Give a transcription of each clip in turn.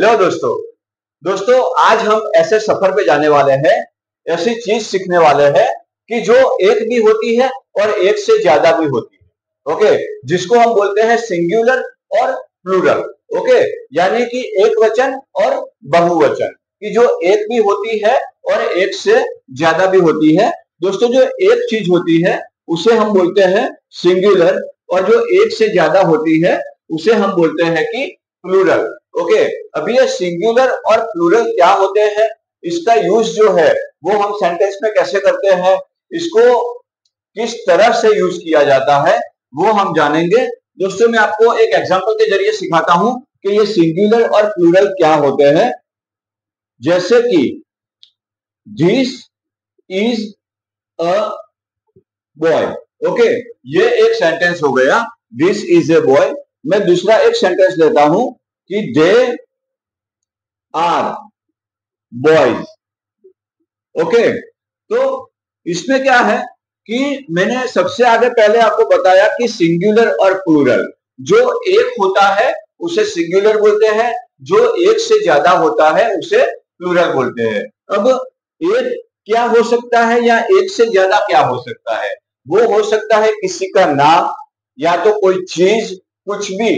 Hello दोस्तों आज हम ऐसे सफर पे जाने वाले हैं, ऐसी चीज सीखने वाले हैं कि जो एक भी होती है और एक से ज्यादा भी होती है। ओके, जिसको हम बोलते हैं सिंगुलर और प्लूरल। ओके, यानी कि एक वचन और बहुवचन की जो एक भी होती है और एक से ज्यादा भी होती है। दोस्तों, जो एक चीज होती है उसे हम बोलते हैं सिंगुलर और जो एक से ज्यादा होती है उसे हम बोलते हैं कि प्लूरल। ओके, अभी ये सिंगुलर और प्लूरल क्या होते हैं, इसका यूज जो है वो हम सेंटेंस में कैसे करते हैं, इसको किस तरह से यूज किया जाता है वो हम जानेंगे। दोस्तों, मैं आपको एक एग्जांपल के जरिए सिखाता हूं कि ये सिंगुलर और प्लूरल क्या होते हैं। जैसे कि this is a boy. Okay, ये एक सेंटेंस हो गया, दिस इज ए बॉय। मैं दूसरा एक सेंटेंस लेता हूं कि दे आर बॉयज। ओके, तो इसमें क्या है कि मैंने सबसे आगे पहले आपको बताया कि सिंगुलर और प्लूरल, जो एक होता है उसे सिंगुलर बोलते हैं, जो एक से ज्यादा होता है उसे प्लूरल बोलते हैं। अब एक क्या हो सकता है या एक से ज्यादा क्या हो सकता है, वो हो सकता है किसी का नाम या तो कोई चीज, कुछ भी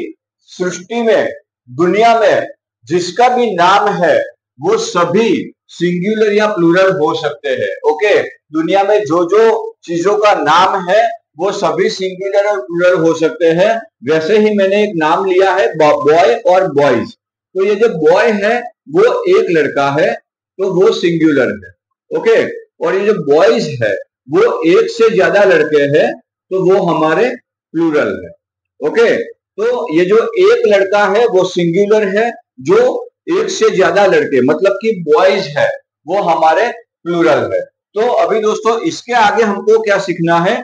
सृष्टि में, दुनिया में जिसका भी नाम है वो सभी सिंगुलर या प्लूरल हो सकते हैं। ओके, दुनिया में जो जो चीजों का नाम है वो सभी सिंगुलर और प्लूरल हो सकते हैं। वैसे ही मैंने एक नाम लिया है बॉय और बॉयज, तो ये जो बॉय है वो एक लड़का है तो वो सिंगुलर है। ओके, और ये जो बॉयज है वो एक से ज्यादा लड़के हैं तो वो हमारे प्लूरल है। ओके, तो ये जो एक लड़का है वो सिंगुलर है, जो एक से ज्यादा लड़के मतलब कि बॉयज है वो हमारे प्लूरल है। तो अभी दोस्तों इसके आगे हमको क्या सीखना है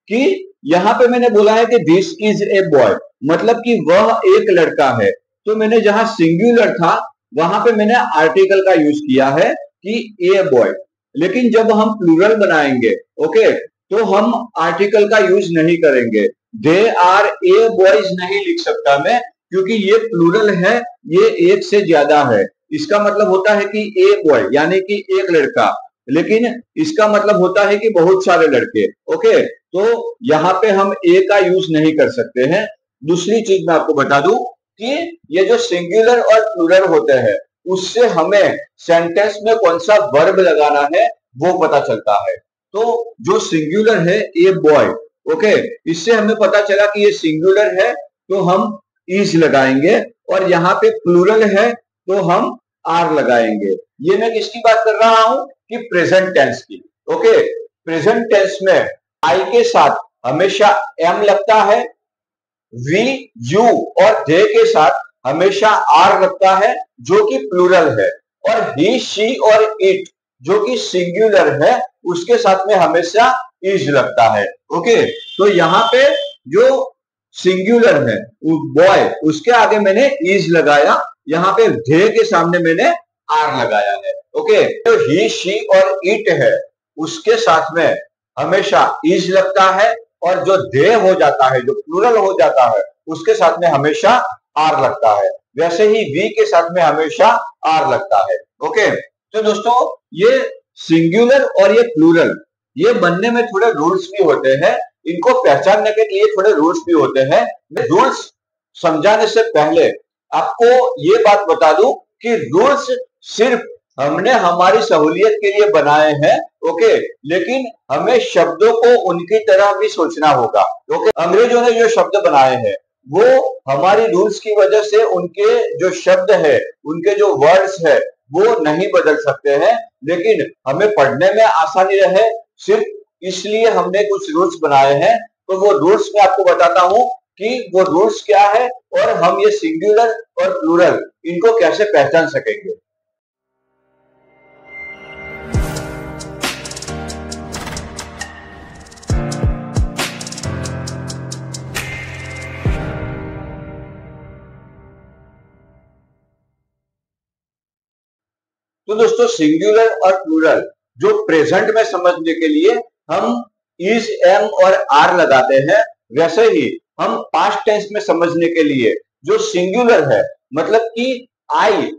कि यहाँ पे मैंने बोला है कि दिस इज ए बॉय, मतलब कि वह एक लड़का है। तो मैंने जहां सिंगुलर था वहां पे मैंने आर्टिकल का यूज किया है कि ए बॉय, लेकिन जब हम प्लूरल बनाएंगे ओके तो हम आर्टिकल का यूज नहीं करेंगे। दे आर ए बॉयज नहीं लिख सकता मैं, क्योंकि ये प्लूरल है, ये एक से ज्यादा है। इसका मतलब होता है कि ए बॉय यानी कि एक लड़का, लेकिन इसका मतलब होता है कि बहुत सारे लड़के। ओके, तो यहाँ पे हम ए का यूज नहीं कर सकते हैं। दूसरी चीज मैं आपको बता दूं कि ये जो सिंगुलर और प्लूरल होते हैं उससे हमें सेंटेंस में कौन सा वर्ब लगाना है वो पता चलता है। तो जो सिंगुलर है ए बॉय, ओके, इससे हमें पता चला कि ये सिंगुलर है तो हम इज लगाएंगे, और यहाँ पे प्लूरल है तो हम आर लगाएंगे। ये मैं किसकी बात कर रहा हूं कि प्रेजेंट टेंस की। ओके, प्रेजेंट टेंस में आई के साथ हमेशा एम लगता है, वी, यू और दे के साथ हमेशा आर लगता है जो कि प्लूरल है, और ही, शी और इट जो कि सिंगुलर है उसके साथ में हमेशा इज लगता है। ओके, तो यहाँ पे जो सिंगुलर है बॉय उसके आगे मैंने इज लगाया, यहाँ पे दे के सामने मैंने आर लगाया है। ओके, तो ही, शी और इट है उसके साथ में हमेशा इज लगता है, और जो दे हो जाता है, जो प्लूरल हो जाता है उसके साथ में हमेशा आर लगता है। वैसे ही वी के साथ में हमेशा आर लगता है। ओके, तो दोस्तों ये सिंगुलर और ये प्लूरल, ये बनने में थोड़े रूल्स भी होते हैं, इनको पहचानने के लिए थोड़े रूल्स भी होते हैं। मैं रूल्स समझाने से पहले आपको ये बात बता दूं कि रूल्स सिर्फ हमने हमारी सहूलियत के लिए बनाए हैं। ओके, लेकिन हमें शब्दों को उनकी तरह भी सोचना होगा। ओके, अंग्रेजों ने जो शब्द बनाए हैं वो हमारी रूल्स की वजह से उनके जो शब्द है, उनके जो वर्ड्स है वो नहीं बदल सकते हैं, लेकिन हमें पढ़ने में आसानी रहे सिर्फ इसलिए हमने कुछ रूल्स बनाए हैं। तो वो रूल्स मैं आपको बताता हूं कि वो रूल्स क्या है और हम ये सिंगुलर और प्लूरल इनको कैसे पहचान सकेंगे। तो दोस्तों सिंगुलर और प्लूरल जो प्रेजेंट में समझने के लिए हम इज, एम और आर लगाते हैं, वैसे ही हम पास्ट टेंस में समझने के लिए जो सिंगुलर है मतलब कि आई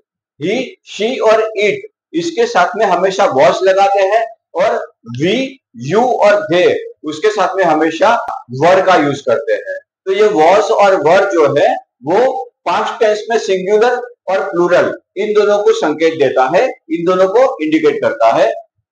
ही, शी और इट, इसके साथ में हमेशा वॉज लगाते हैं, और वी, यू और दे, उसके साथ में हमेशा वर का यूज करते हैं। तो ये वॉज और वर जो है वो पास्ट टेंस में सिंगुलर और प्लूरल इन दोनों को संकेत देता है, इन दोनों को इंडिकेट करता है।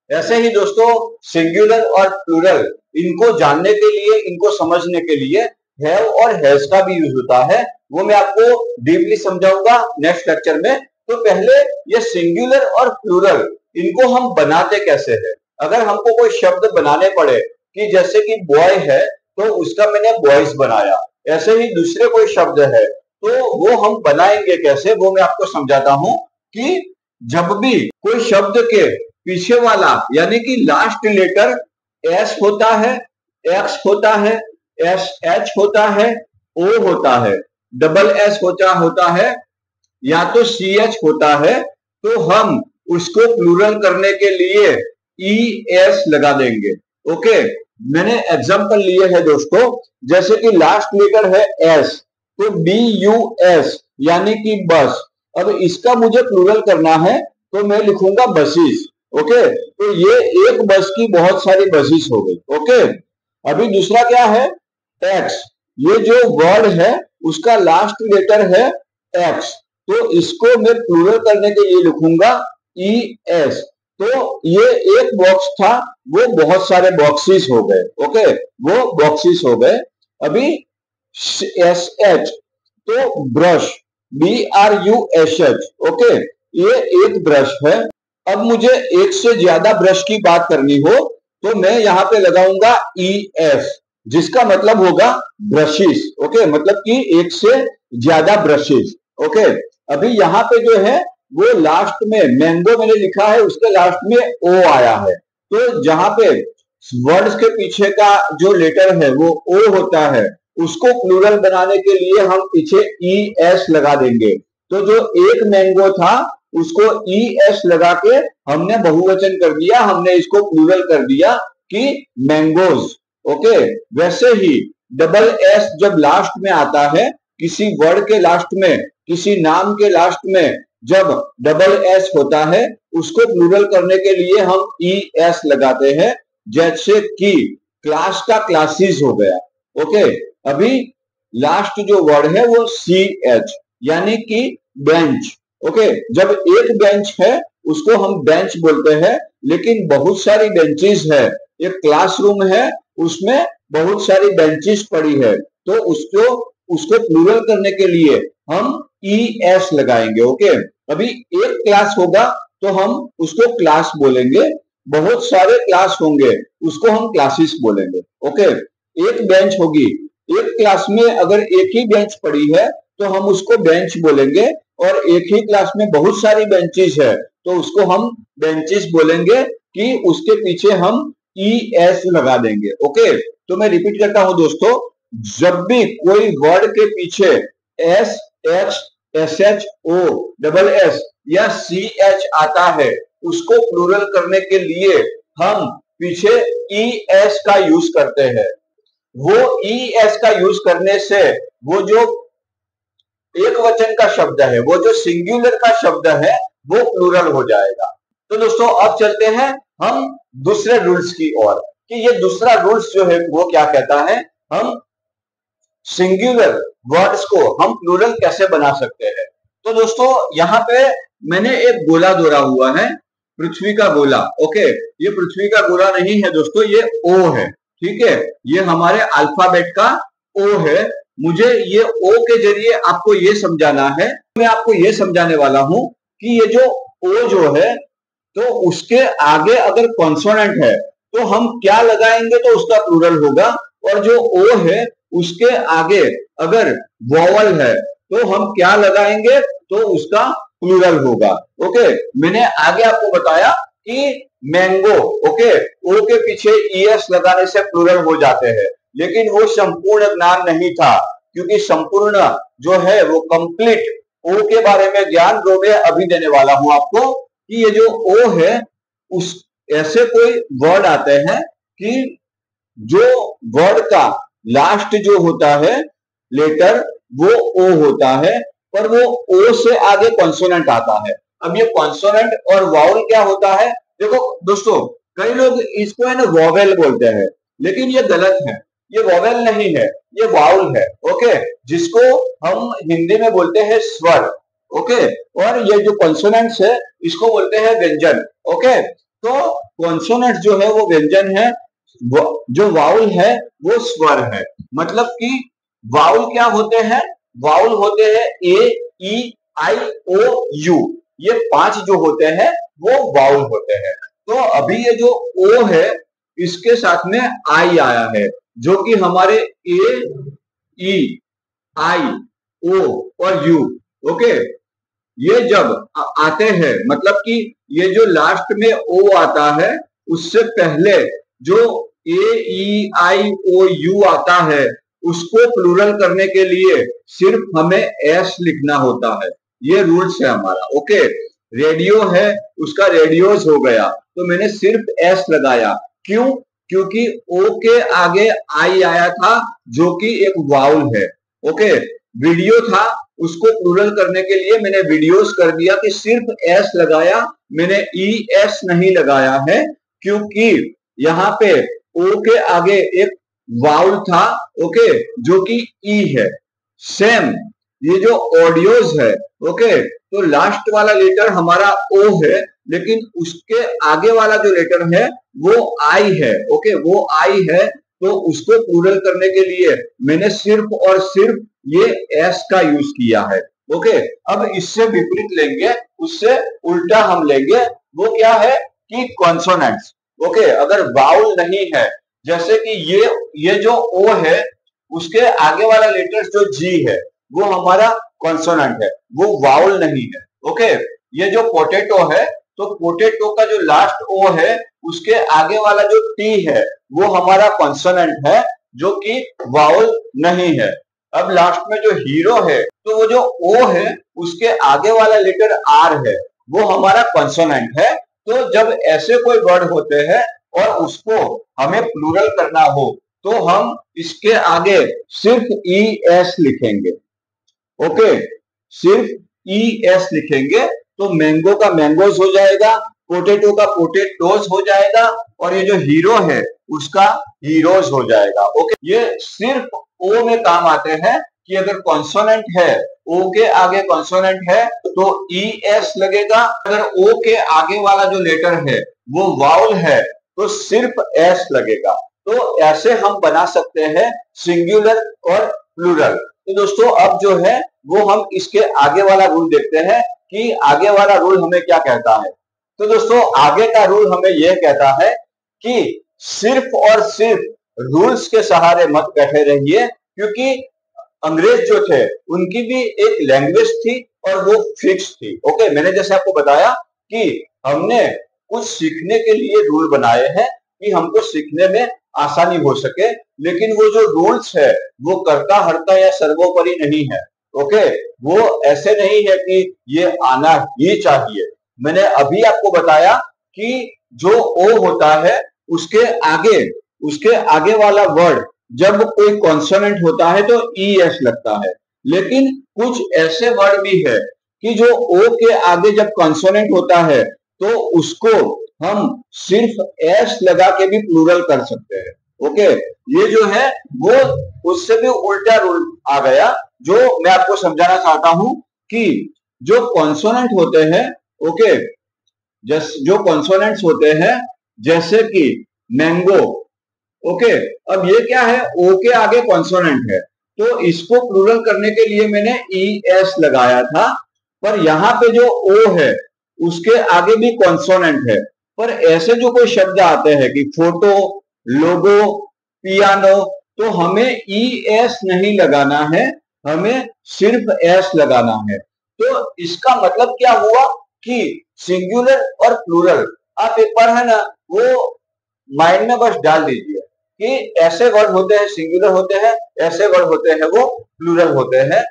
ऐसे ही दोस्तों सिंगुलर और प्लूरल इनको जानने के लिए, इनको समझने के लिए हैव और हैज का भी यूज होता है, वो मैं आपको डीपली समझाऊंगा नेक्स्ट लेक्चर में। तो पहले ये सिंगुलर और प्लूरल इनको हम बनाते कैसे हैं। अगर हमको कोई शब्द बनाने पड़े कि जैसे कि बॉय है तो उसका मैंने बॉयज बनाया, ऐसे ही दूसरे कोई शब्द है तो वो हम बनाएंगे कैसे, वो मैं आपको समझाता हूं कि जब भी कोई शब्द के पीछे वाला यानी कि लास्ट लेटर एस होता है, एक्स होता है, एस एच होता है, ओ होता है, डबल एस होता है या तो सी एच होता है, तो हम उसको प्लूरल करने के लिए ई एस लगा देंगे। ओके, मैंने एग्जांपल लिए हैं दोस्तों, जैसे कि लास्ट लेटर है एस तो बी यू एस यानी कि बस। अब इसका मुझे प्लूरल करना है तो मैं लिखूंगा बसेस। ओके, तो ये एक बस की बहुत सारी बसेस हो गई। ओके, अभी दूसरा क्या है एक्स, ये जो वर्ड है उसका लास्ट लेटर है एक्स, तो इसको मैं प्लूरल करने के लिए लिखूंगा ई एस। तो ये एक बॉक्स था, वो बहुत सारे बॉक्सेस हो गए। ओके, वो बॉक्सेस हो गए। अभी एस एच तो brush, B R U S H. Okay, ये एक ब्रश है। अब मुझे एक से ज्यादा ब्रश की बात करनी हो तो मैं यहाँ पे लगाऊंगा ई एस, जिसका मतलब होगा ब्रशेस। ओके, मतलब कि एक से ज्यादा ब्रशेस। ओके, अभी यहाँ पे जो है वो लास्ट में मैंगो मैंने लिखा है, उसके लास्ट में ओ आया है, तो जहां पे वर्ड्स के पीछे का जो लेटर है वो ओ होता है, उसको प्लूरल बनाने के लिए हम पीछे ई एस लगा देंगे। तो जो एक मैंगो था उसको ई एस लगा के हमने बहुवचन कर दिया, हमने इसको प्लूरल कर दिया कि मैंगोज। ओके, वैसे ही डबल एस जब लास्ट में आता है, किसी वर्ड के लास्ट में, किसी नाम के लास्ट में जब डबल एस होता है, उसको प्लूरल करने के लिए हम ई एस लगाते हैं, जैसे कि क्लास का क्लासेस हो गया। ओके, अभी लास्ट जो वर्ड है वो सी एच यानी कि बेंच। ओके, जब एक बेंच है उसको हम बेंच बोलते हैं, लेकिन बहुत सारी बेंचेस है, एक क्लासरूम है उसमें बहुत सारी बेंचेस पड़ी है, तो उसको प्लूरल करने के लिए हम ई एस लगाएंगे। ओके, अभी एक क्लास होगा तो हम उसको क्लास बोलेंगे, बहुत सारे क्लास होंगे उसको हम क्लासेस बोलेंगे। ओके, एक बेंच होगी, एक क्लास में अगर एक ही बेंच पड़ी है तो हम उसको बेंच बोलेंगे, और एक ही क्लास में बहुत सारी बेंचेस है तो उसको हम बेंचेस बोलेंगे कि उसके पीछे हम ई एस लगा देंगे। ओके, तो मैं रिपीट करता हूं दोस्तों, जब भी कोई वर्ड के पीछे S X S H O double S या सी एच आता है, उसको प्लूरल करने के लिए हम पीछे ई एस का यूज करते हैं। वो ई एस का यूज करने से वो जो एक वचन का शब्द है, वो जो सिंगुलर का शब्द है, वो प्लूरल हो जाएगा। तो दोस्तों अब चलते हैं हम दूसरे रूल्स की ओर, कि ये दूसरा रूल्स जो है वो क्या कहता है, हम सिंगुलर वर्ड्स को हम प्लूरल कैसे बना सकते हैं। तो दोस्तों यहाँ पे मैंने एक गोला दौरा हुआ है, पृथ्वी का गोला। ओके, ये पृथ्वी का गोला नहीं है दोस्तों, ये ओ है। ठीक है, ये हमारे अल्फाबेट का ओ है। मुझे ये ओ के जरिए आपको ये समझाना है, मैं आपको ये समझाने वाला हूं कि ये जो ओ जो है तो उसके आगे अगर कॉन्सोनेंट है तो हम क्या लगाएंगे तो उसका प्लूरल होगा, और जो ओ है उसके आगे अगर वॉवल है तो हम क्या लगाएंगे तो उसका प्लूरल होगा। ओके, मैंने आगे आपको बताया कि मैंगो, ओके, ओ के पीछे ईएस लगाने से प्लूरल हो जाते हैं, लेकिन वो संपूर्ण ज्ञान नहीं था, क्योंकि संपूर्ण जो है वो कंप्लीट ओ के बारे में ज्ञान जो मैं अभी देने वाला हूं आपको, कि ये जो ओ है उस ऐसे कोई वर्ड आते हैं कि जो वर्ड का लास्ट जो होता है लेटर वो ओ होता है, पर वो ओ से आगे कॉन्सोनेंट आता है। अब ये कॉन्सोनेंट और वाउल क्या होता है? देखो दोस्तों, कई लोग इसको है ना वोवेल बोलते हैं, लेकिन ये गलत है। ये वोवेल नहीं है, ये वाउल है। ओके, जिसको हम हिंदी में बोलते हैं स्वर। ओके, और ये जो कॉन्सोनेंट्स है इसको बोलते हैं व्यंजन। ओके, तो कॉन्सोनेंट जो है वो व्यंजन है, जो वाउल है वो स्वर है। मतलब कि वाउल क्या होते हैं? वाउल होते हैं ए, ई, आई, ओ, यू। ये 5 जो होते हैं वो वाउल होते हैं। तो अभी ये जो ओ है इसके साथ में आई आया है, जो कि हमारे ए, ई, आई, ओ और यू। ओके, ये जब आते हैं, मतलब कि ये जो लास्ट में ओ आता है उससे पहले जो ए, ई, आई, ओ, यू आता है उसको प्लूरल करने के लिए सिर्फ हमें एस लिखना होता है। ये रूल्स है हमारा। ओके, रेडियो है, उसका रेडियोस हो गया तो मैंने सिर्फ एस लगाया। क्यों? क्योंकि ओ के आगे आई आया था जो कि एक वाउल है। ओके, वीडियो था, उसको प्लूरल करने के लिए मैंने वीडियोस कर दिया कि सिर्फ एस लगाया, मैंने ई एस नहीं लगाया है, क्योंकि यहाँ पे ओ के आगे एक वाउल था। ओके, जो कि ई है। सेम ये जो ऑडियोज है, ओके, तो लास्ट वाला लेटर हमारा ओ है, लेकिन उसके आगे वाला जो लेटर है वो आई है। ओके, वो आई है, तो उसको प्लूरल करने के लिए मैंने सिर्फ और सिर्फ ये एस का यूज किया है। ओके, अब इससे विपरीत लेंगे, उससे उल्टा हम लेंगे। वो क्या है कि कॉन्सोनेंट्स। ओके, अगर वाउल नहीं है, जैसे कि ये जो ओ है उसके आगे वाला लेटर जो जी है वो हमारा कॉन्सोनेंट है, वो वाउल नहीं है। ओके, ये जो पोटैटो है, तो पोटैटो का जो लास्ट ओ है उसके आगे वाला जो टी है वो हमारा कॉन्सोनेंट है, जो कि वाउल नहीं है। अब लास्ट में जो हीरो है, तो वो जो ओ है उसके आगे वाला लेटर आर है, वो हमारा कॉन्सोनेंट है। तो जब ऐसे कोई वर्ड होते हैं और उसको हमें प्लूरल करना हो तो हम इसके आगे सिर्फ ई एस लिखेंगे। ओके, सिर्फ ई एस लिखेंगे तो मैंगो का मैंगोज हो जाएगा, पोटैटो का पोटैटोज हो जाएगा, और ये जो हीरो है उसका हीरोज हो जाएगा। ओके, ये सिर्फ ओ में काम आते हैं कि अगर कॉन्सोनेंट है, ओ के आगे कॉन्सोनेंट है तो ई एस लगेगा। अगर ओ के आगे वाला जो लेटर है वो वाउल है तो सिर्फ एस लगेगा। तो ऐसे हम बना सकते हैं सिंगुलर और प्लूरल। तो दोस्तों, अब जो है वो हम इसके आगे वाला रूल देखते हैं कि आगे वाला रूल हमें क्या कहता है। तो दोस्तों, आगे का रूल हमें यह कहता है कि सिर्फ और सिर्फ रूल्स के सहारे मत बैठे रहिए, क्योंकि अंग्रेज जो थे उनकी भी एक लैंग्वेज थी और वो फिक्स थी। ओके, मैंने जैसे आपको बताया कि हमने कुछ सीखने के लिए रूल बनाए हैं कि हमको सीखने में आसानी हो सके, लेकिन वो जो रूल्स है वो कर्ता हर्ता या सर्वोपरि नहीं है। ओके, वो ऐसे नहीं है कि ये आना ही चाहिए। मैंने अभी आपको बताया कि जो ओ होता है उसके आगे वाला वर्ड जब कोई कॉन्सोनेंट होता है तो ई एस लगता है, लेकिन कुछ ऐसे वर्ड भी है कि जो ओ के आगे जब कॉन्सोनेंट होता है तो उसको हम सिर्फ एस लगा के भी प्लूरल कर सकते हैं। ओके, ये जो है वो उससे भी उल्टा रूल आ गया, जो मैं आपको समझाना चाहता हूं कि जो कॉन्सोनेंट होते हैं, ओके, जो कॉन्सोनेंट्स होते हैं जैसे कि मैंगो। ओके, अब ये क्या है, ओ के आगे कॉन्सोनेंट है तो इसको प्लूरल करने के लिए मैंने ई एस लगाया था, पर यहाँ पे जो ओ है उसके आगे भी कॉन्सोनेंट है। पर ऐसे जो कोई शब्द आते हैं कि फोटो, लोगो, पियानो, तो हमें ई एस नहीं लगाना है, हमें सिर्फ एस लगाना है। तो इसका मतलब क्या हुआ कि सिंगुलर और प्लूरल आप एक बार है ना वो माइंड में बस डाल दीजिए कि ऐसे वर्ड होते हैं सिंगुलर होते हैं, ऐसे वर्ड होते हैं वो प्लूरल होते हैं।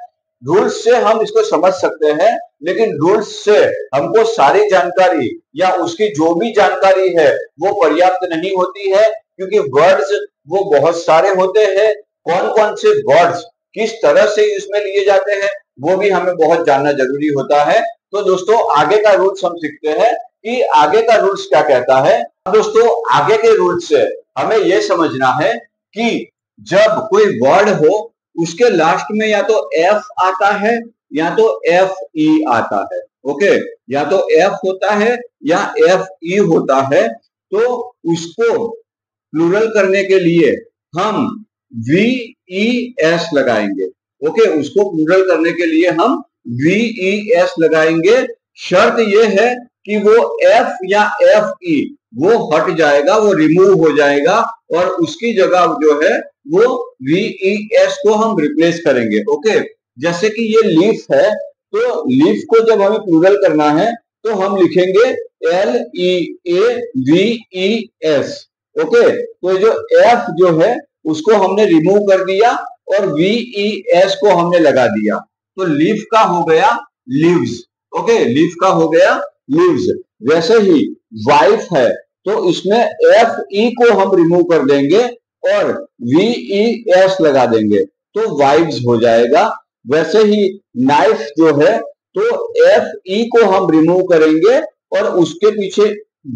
रूल्स से हम इसको समझ सकते हैं, लेकिन रूल्स से हमको सारी जानकारी या उसकी जो भी जानकारी है वो पर्याप्त नहीं होती है, क्योंकि वर्ड्स वो बहुत सारे होते हैं। कौन कौन से वर्ड्स किस तरह से इसमें लिए जाते हैं वो भी हमें बहुत जानना जरूरी होता है। तो दोस्तों आगे का रूल्स हम सीखते हैं कि आगे का रूल्स क्या कहता है। दोस्तों आगे के रूल्स से हमें यह समझना है कि जब कोई वर्ड हो उसके लास्ट में या तो एफ आता है या तो एफ ई आता है। ओके, या तो एफ होता है या एफ ई होता है। तो उसको प्लूरल करने के लिए हम वी ई एस लगाएंगे। ओके, उसको प्लूरल करने के लिए हम वी ई एस लगाएंगे। शर्त यह है कि वो एफ या एफ ई वो हट जाएगा, वो रिमूव हो जाएगा और उसकी जगह जो है वो वी ई एस को हम रिप्लेस करेंगे। ओके, जैसे कि ये लीफ है, तो लीफ को जब हमें प्लूरल करना है तो हम लिखेंगे L E A V E S. Okay, तो जो एफ जो है उसको हमने रिमूव कर दिया और वी ई एस को हमने लगा दिया, तो लीफ का हो गया लीव्स। ओके, लीफ का हो गया लीव्स। वैसे ही वाइफ है तो इसमें एफ ई को हम रिमूव कर देंगे और वी ई एस लगा देंगे तो वाइव्स हो जाएगा। वैसे ही नाइफ जो है तो एफ ई को हम रिमूव करेंगे और उसके पीछे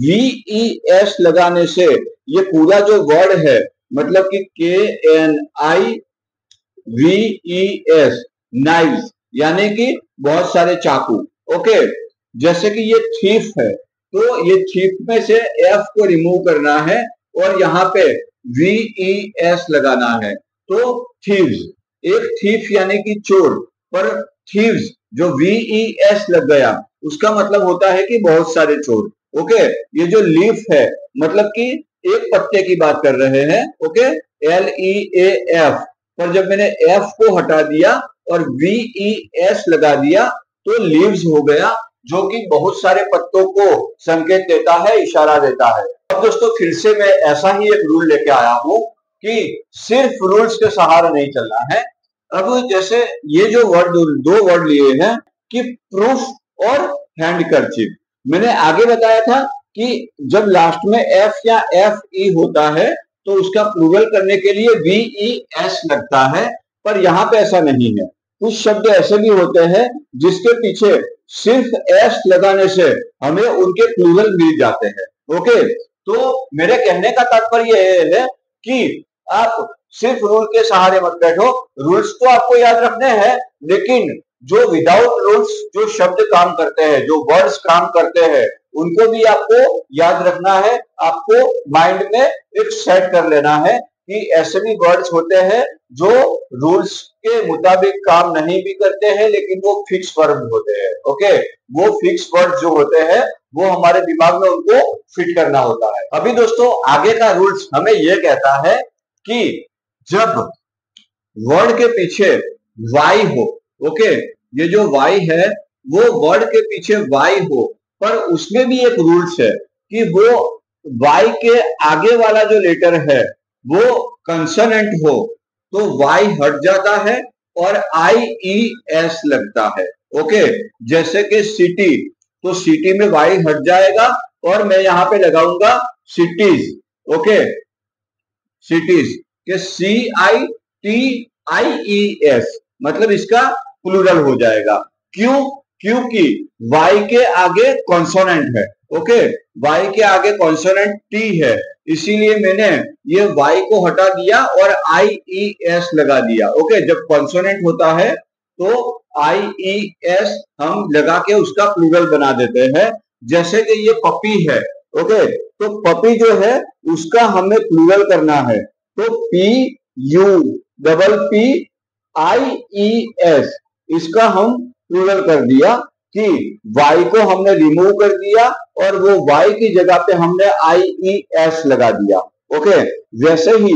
वी ई एस लगाने से ये पूरा जो वर्ड है, मतलब कि के एन आई वी ई एस, नाइव्स, यानी कि बहुत सारे चाकू। ओके, जैसे कि ये थीफ है तो ये थीफ में से एफ को रिमूव करना है और यहाँ पे वी ई एस लगाना है तो थीव्स। एक थीफ यानी कि चोर, पर थीव्स जो वी ई एस लग गया उसका मतलब होता है कि बहुत सारे चोर। ओके, ये जो लीफ है मतलब कि एक पत्ते की बात कर रहे हैं। Okay, L E A F, पर जब मैंने एफ को हटा दिया और वी ई एस लगा दिया तो लीव्स हो गया, जो कि बहुत सारे पत्तों को संकेत देता है, इशारा देता है। अब दोस्तों फिर से मैं ऐसा ही एक रूल लेके आया हूं कि सिर्फ रूल्स के सहारे नहीं चलना है। अब जैसे ये जो वर्ड, दो वर्ड लिए हैं कि प्रूफ और हैंडकरचीफ, मैंने आगे बताया था कि जब लास्ट में एफ या एफ ई होता है तो उसका प्लूरल करने के लिए वी ई एस लगता है, पर यहाँ पे ऐसा नहीं है। कुछ शब्द ऐसे भी होते हैं जिसके पीछे सिर्फ एस लगाने से हमें उनके प्लूरल मिल जाते हैं। ओके, तो मेरे कहने का तात्पर्य यह है कि आप सिर्फ रूल के सहारे मत बैठो। रूल्स तो आपको याद रखने हैं, लेकिन जो विदाउट रूल्स जो शब्द काम करते हैं, जो वर्ड्स काम करते हैं, उनको भी आपको याद रखना है। आपको माइंड में एक सेट कर लेना है कि ऐसे भी वर्ड्स होते हैं जो रूल्स के मुताबिक काम नहीं भी करते हैं लेकिन वो फिक्स वर्ड होते हैं। ओके, वो फिक्स वर्ड जो होते हैं वो हमारे दिमाग में उनको फिट करना होता है। अभी दोस्तों आगे का रूल्स हमें यह कहता है कि जब वर्ड के पीछे वाई हो, ओके, ये जो वाई है वो वर्ड के पीछे वाई हो, पर उसमें भी एक रूल्स है कि वो वाई के आगे वाला जो लेटर है वो कंसोनेंट हो तो वाई हट जाता है और आई ई एस लगता है। ओके, जैसे कि सिटी, तो सिटी में वाई हट जाएगा और मैं यहां पे लगाऊंगा सिटीज। ओके, सिटीज के सी I T I E S, मतलब इसका प्लूरल हो जाएगा। क्यों? क्योंकि वाई के आगे कॉन्सोनेंट है। ओके, वाई के आगे कॉन्सोनेंट टी है, इसीलिए मैंने ये वाई को हटा दिया और आई ई एस लगा दिया। ओके, जब कॉन्सोनेंट होता है तो आई ई एस हम लगा के उसका प्लूरल बना देते हैं। जैसे कि ये पपी है, ओके, तो पपी जो है उसका हमें प्लूरल करना है, तो P U double P I E S, इसका हम प्लूरल कर दिया कि वाई को हमने रिमूव कर दिया और वो वाई की जगह पे हमने आई ई एस लगा दिया। ओके, वैसे ही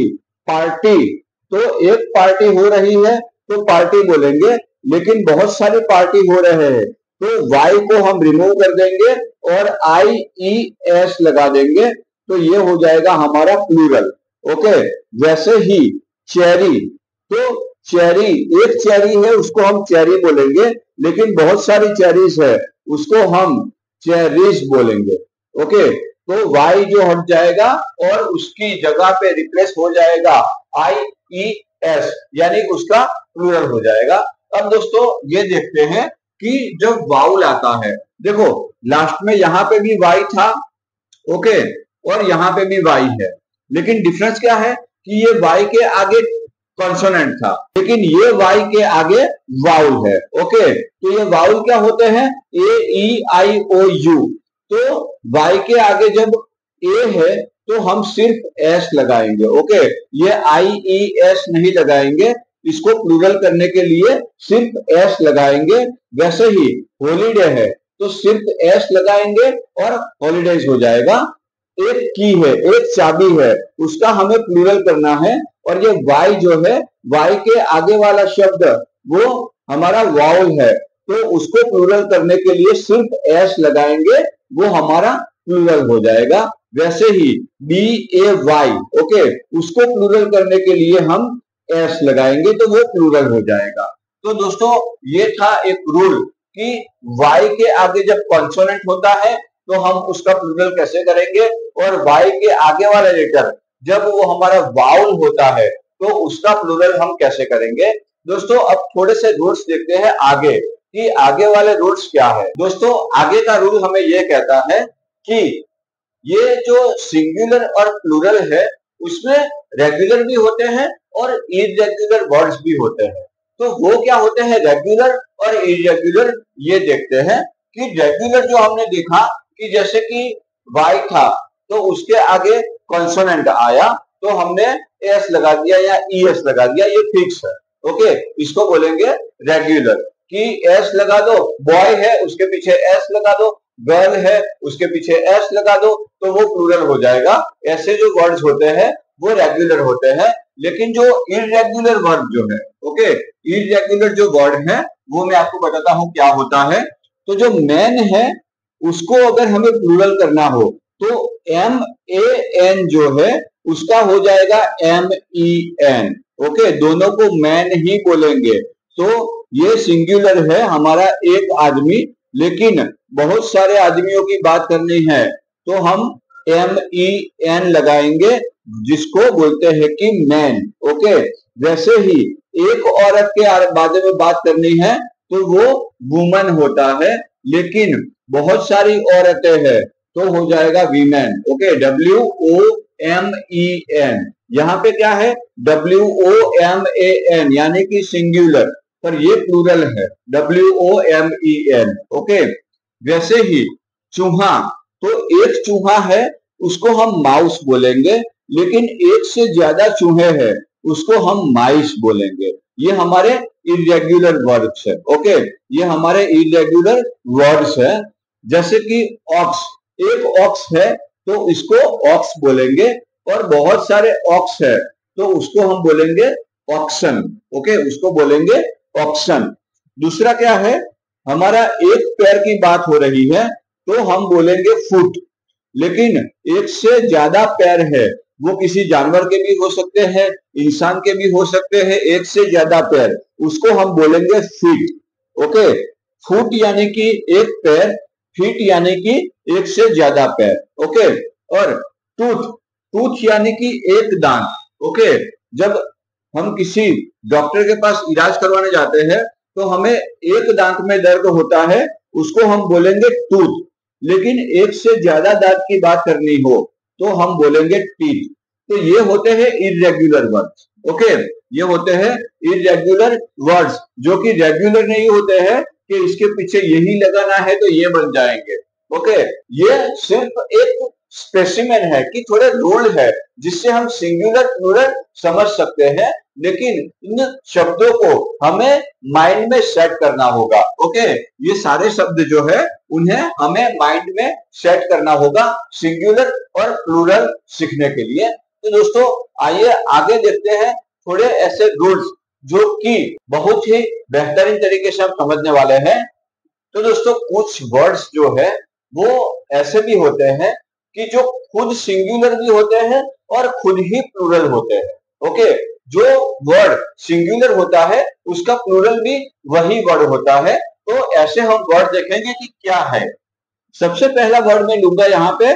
पार्टी, तो एक पार्टी हो रही है तो पार्टी बोलेंगे, लेकिन बहुत सारी पार्टी हो रहे हैं तो वाई को हम रिमूव कर देंगे और आई ई एस लगा देंगे, तो ये हो जाएगा हमारा प्लूरल। ओके, वैसे ही चेरी, तो चेरी, एक चेरी है उसको हम चेरी बोलेंगे, लेकिन बहुत सारी चेरीज है उसको हम चेरीज बोलेंगे। ओके, तो वाई जो हट जाएगा और उसकी जगह पे रिप्लेस हो जाएगा आई ई एस, यानी उसका प्लूरल हो जाएगा। अब दोस्तों ये देखते हैं कि जब वाउल आता है, देखो लास्ट में यहाँ पे भी वाई था, ओके, और यहाँ पे भी वाई है, लेकिन डिफरेंस क्या है कि ये वाई के आगे कॉन्सोनेंट था, लेकिन ये वाई के आगे वाउल है। ओके, तो ये वाउल क्या होते हैं? ए ई आई ओ यू। तो वाई के आगे जब ए है तो हम सिर्फ एस लगाएंगे। ओके, ये आई ई एस नहीं लगाएंगे, इसको प्लूरल करने के लिए सिर्फ एस लगाएंगे। वैसे ही हॉलीडे है तो सिर्फ एस लगाएंगे और हॉलीडेज हो जाएगा। एक की है, एक चाबी है, उसका हमें प्लूरल करना है, और ये वाई जो है, वाई के आगे वाला शब्द वो हमारा वाउल है, तो उसको प्लूरल करने के लिए सिर्फ एस लगाएंगे, वो हमारा प्लूरल हो जाएगा। वैसे ही बी ए वाई, ओके, उसको प्लूरल करने के लिए हम एस लगाएंगे तो वो प्लूरल हो जाएगा। तो दोस्तों ये था एक रूल कि वाई के आगे जब कॉन्सोनेंट होता है तो हम उसका प्लूरल कैसे करेंगे, और वाई के आगे वाला लेटर जब वो हमारा वाउल होता है तो उसका प्लूरल हम कैसे करेंगे। दोस्तों अब थोड़े से रूल्स देखते हैं आगे, कि आगे वाले रूल्स क्या है। दोस्तों आगे का रूल हमें यह कहता है कि ये जो सिंगुलर और प्लूरल है उसमें रेगुलर भी होते हैं और इरेगुलर वर्ड्स भी होते हैं। तो वो क्या होते हैं रेगुलर और इरेगुलर, ये देखते हैं कि रेगुलर जो हमने देखा कि जैसे कि वाई था तो उसके आगे कॉन्सोनेंट आया तो हमने एस लगा दिया या ई एस लगा दिया, ये फिक्स है। ओके, इसको बोलेंगे रेगुलर, कि एस लगा दो, बॉय है उसके पीछे एस लगा दो, गर्ल है उसके पीछे एस लगा दो, तो वो प्लूरल हो जाएगा। ऐसे जो वर्ड्स होते हैं वो रेगुलर होते हैं। लेकिन जो इरेगुलर वर्ड जो है, ओके, इरेगुलर जो वर्ड है वो मैं आपको बताता हूं क्या होता है। तो जो मैन है उसको अगर हमें प्लूरल करना हो तो एम ए एन जो है उसका हो जाएगा एम ई एन। ओके, दोनों को मैन ही बोलेंगे। तो ये सिंगुलर है हमारा एक आदमी, लेकिन बहुत सारे आदमियों की बात करनी है तो हम एम ई एन लगाएंगे, जिसको बोलते हैं कि मैन। ओके, वैसे ही एक औरत के बारे में बात करनी है तो वो वुमन होता है, लेकिन बहुत सारी औरतें हैं तो हो जाएगा women. Okay, W O M E N, यहाँ पे क्या है W O M A N, यानी कि सिंगुलर, पर ये प्लूरल है W O M E N. Okay, वैसे ही चूहा, तो एक चूहा है उसको हम माउस बोलेंगे, लेकिन एक से ज्यादा चूहे हैं उसको हम माइस बोलेंगे। ये हमारे इरेगुलर वर्ड्स है। ओके, ये हमारे इरेगुलर वर्ड्स है। जैसे कि ऑक्स, एक ऑक्स है तो इसको ऑक्स बोलेंगे, और बहुत सारे ऑक्स है तो उसको हम बोलेंगे ऑक्सन। ओके, उसको बोलेंगे ऑक्सन। दूसरा क्या है, हमारा एक पैर की बात हो रही है तो हम बोलेंगे फुट, लेकिन एक से ज्यादा पैर है, वो किसी जानवर के भी हो सकते हैं, इंसान के भी हो सकते हैं, एक से ज्यादा पैर, उसको हम बोलेंगे फीट। ओके, फुट यानी कि एक पैर, फीट यानी कि एक से ज्यादा पैर। ओके, और टूथ, टूथ यानी कि एक दांत। ओके, जब हम किसी डॉक्टर के पास इलाज करवाने जाते हैं तो हमें एक दांत में दर्द होता है, उसको हम बोलेंगे टूथ, लेकिन एक से ज्यादा दांत की बात करनी हो तो हम बोलेंगे टीथ। तो ये होते हैं इरेगुलर वर्ड्स। ओके, ये होते हैं इरेगुलर वर्ड्स जो कि रेगुलर नहीं होते हैं कि इसके पीछे यही लगाना है तो ये बन जाएंगे। ओके, ये सिर्फ एक स्पेसिमेन है कि थोड़े रूल है जिससे हम सिंगुलर प्लूरल समझ सकते हैं, लेकिन इन शब्दों को हमें माइंड में सेट करना होगा। ओके, ये सारे शब्द जो है उन्हें हमें माइंड में सेट करना होगा सिंगुलर और प्लूरल सीखने के लिए। तो दोस्तों आइए आगे देखते हैं थोड़े ऐसे रूल्स जो कि बहुत ही बेहतरीन तरीके से हम समझने वाले हैं। तो दोस्तों कुछ वर्ड्स जो है वो ऐसे भी होते हैं कि जो खुद सिंगुलर भी होते हैं और खुद ही प्लूरल होते हैं। ओके, जो वर्ड सिंगुलर होता है उसका प्लूरल भी वही वर्ड होता है। तो ऐसे हम वर्ड देखेंगे कि क्या है। सबसे पहला वर्ड मैं लूंगा यहाँ पे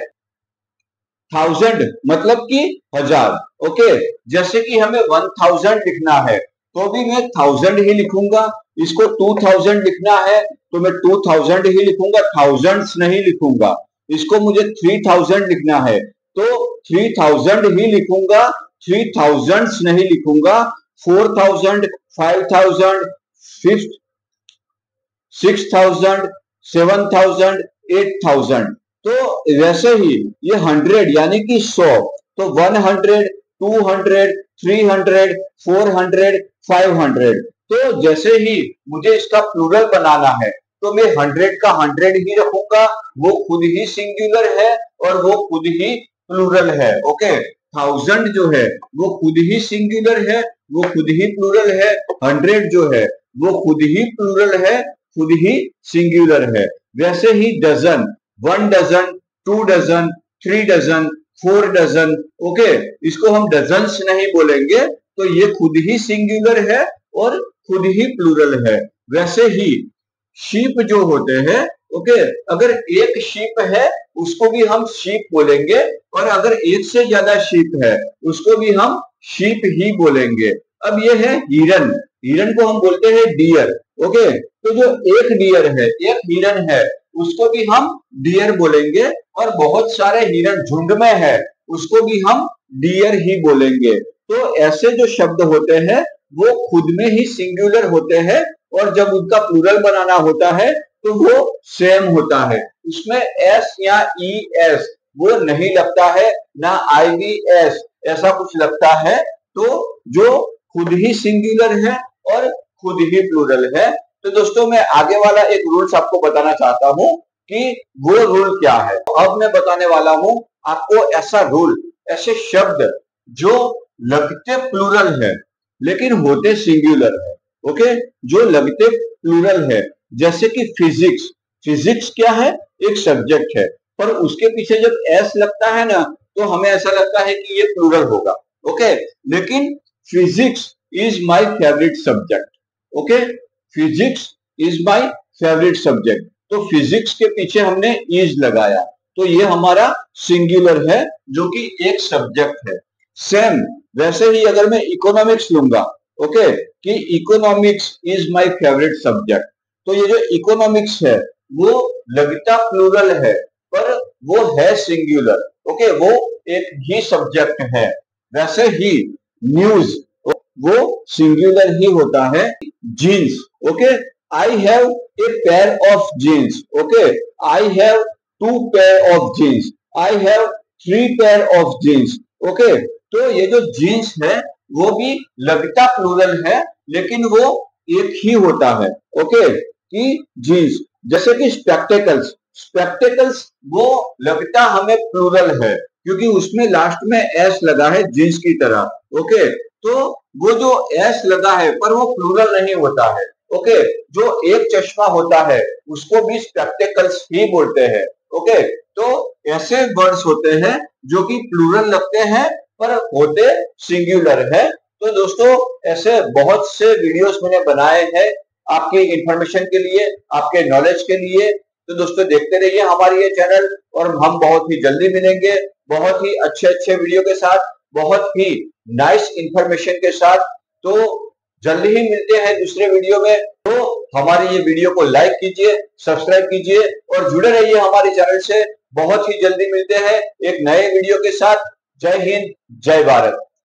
थाउजेंड, मतलब कि हजार। ओके, जैसे कि हमें 1000 लिखना है तो भी मैं थाउजेंड ही लिखूंगा, इसको 2000 लिखना है तो मैं 2000 ही लिखूंगा, थाउजेंड्स नहीं लिखूंगा। इसको मुझे 3000 लिखना है तो 3000 ही लिखूंगा, 3000 नहीं लिखूंगा। 4000, 5000, 6000, 7000, 8000। तो वैसे ही ये 100 यानी कि 100, तो 100, 200, 300, 400, 500। तो जैसे ही मुझे इसका प्लूरल बनाना है तो मैं 100 का 100 ही रखूंगा, वो खुद ही सिंगुलर है और वो खुद ही प्लूरल है। ओके, 1000 जो है वो खुद ही सिंगुलर है, वो खुद ही प्लूरल है। 100 जो है वो खुद ही प्लूरल है, खुद ही सिंगुलर है। वैसे ही dozen, 1 dozen, 2 dozen, 3 dozen, 4 dozen. Okay, इसको हम डजन्स नहीं बोलेंगे, तो ये खुद ही सिंगुलर है और खुद ही प्लूरल है। वैसे ही शीप जो होते हैं, ओके, अगर एक शीप है उसको भी हम शीप बोलेंगे, और अगर एक से ज्यादा शीप है उसको भी हम शीप ही बोलेंगे। अब ये है हिरन, हिरन को हम बोलते हैं डियर। ओके, तो जो एक डियर है, एक हिरन है, उसको भी हम डियर बोलेंगे, और बहुत सारे हिरन झुंड में है उसको भी हम डियर ही बोलेंगे। तो ऐसे जो शब्द होते हैं वो खुद में ही सिंगुलर होते हैं, और जब उनका प्लूरल बनाना होता है तो वो सेम होता है, उसमें एस या ई एस वो नहीं लगता है, ना IVS ऐसा कुछ लगता है। तो जो खुद ही सिंगुलर है और खुद ही प्लूरल है। तो दोस्तों मैं आगे वाला एक रूल्स आपको बताना चाहता हूं कि वो रूल क्या है। अब मैं बताने वाला हूं आपको ऐसा रूल, ऐसे शब्द जो लगते प्लूरल है लेकिन होते सिंगुलर है। ओके, जो लगते प्लूरल है, जैसे कि फिजिक्स। फिजिक्स क्या है? एक सब्जेक्ट है, पर उसके पीछे जब एस लगता है ना तो हमें ऐसा लगता है कि ये प्लूरल होगा। ओके, लेकिन physics is my favourite subject. Okay, physics is my favourite subject, तो फिजिक्स के पीछे हमने इज लगाया, तो ये हमारा सिंगुलर है जो कि एक सब्जेक्ट है। सेम वैसे ही अगर मैं इकोनॉमिक्स लूंगा, ओके, कि economics is my favourite subject, तो ये जो इकोनॉमिक्स है वो लगता प्लूरल है पर वो है सिंगुलर। ओके, वो एक ही सब्जेक्ट है। वैसे ही न्यूज वो सिंगुलर ही होता है। Jeans, okay, I have a pair of jeans. Okay, I have 2 pair of jeans, I have 3 pair of jeans. Okay, तो ये जो जीन्स है वो भी लगता प्लूरल है लेकिन वो एक ही होता है। ओके, कि जीन्स। जैसे कि स्पेक्टेकल्स, स्पेक्टेकल्स वो लगता हमें प्लूरल है क्योंकि उसमें लास्ट में एस लगा है जीन्स की तरह। ओके, तो वो जो एस लगा है पर वो प्लूरल नहीं होता है। ओके, जो एक चश्मा होता है उसको भी स्पेक्टेकल्स ही बोलते हैं। ओके, तो ऐसे वर्ड्स होते हैं जो कि प्लूरल लगते हैं पर होते सिंगुलर है। तो दोस्तों ऐसे बहुत से वीडियोस मैंने बनाए हैं आपकी इंफॉर्मेशन के लिए, आपके नॉलेज के लिए। तो दोस्तों देखते रहिए हमारी ये चैनल, और हम बहुत ही जल्दी मिलेंगे बहुत ही अच्छे अच्छे वीडियो के साथ, बहुत ही नाइस इंफॉर्मेशन के साथ। तो जल्दी ही मिलते हैं दूसरे वीडियो में। तो हमारी ये वीडियो को लाइक कीजिए, सब्सक्राइब कीजिए और जुड़े रहिए हमारे चैनल से। बहुत ही जल्दी मिलते हैं एक नए वीडियो के साथ। जय हिंद, जय भारत।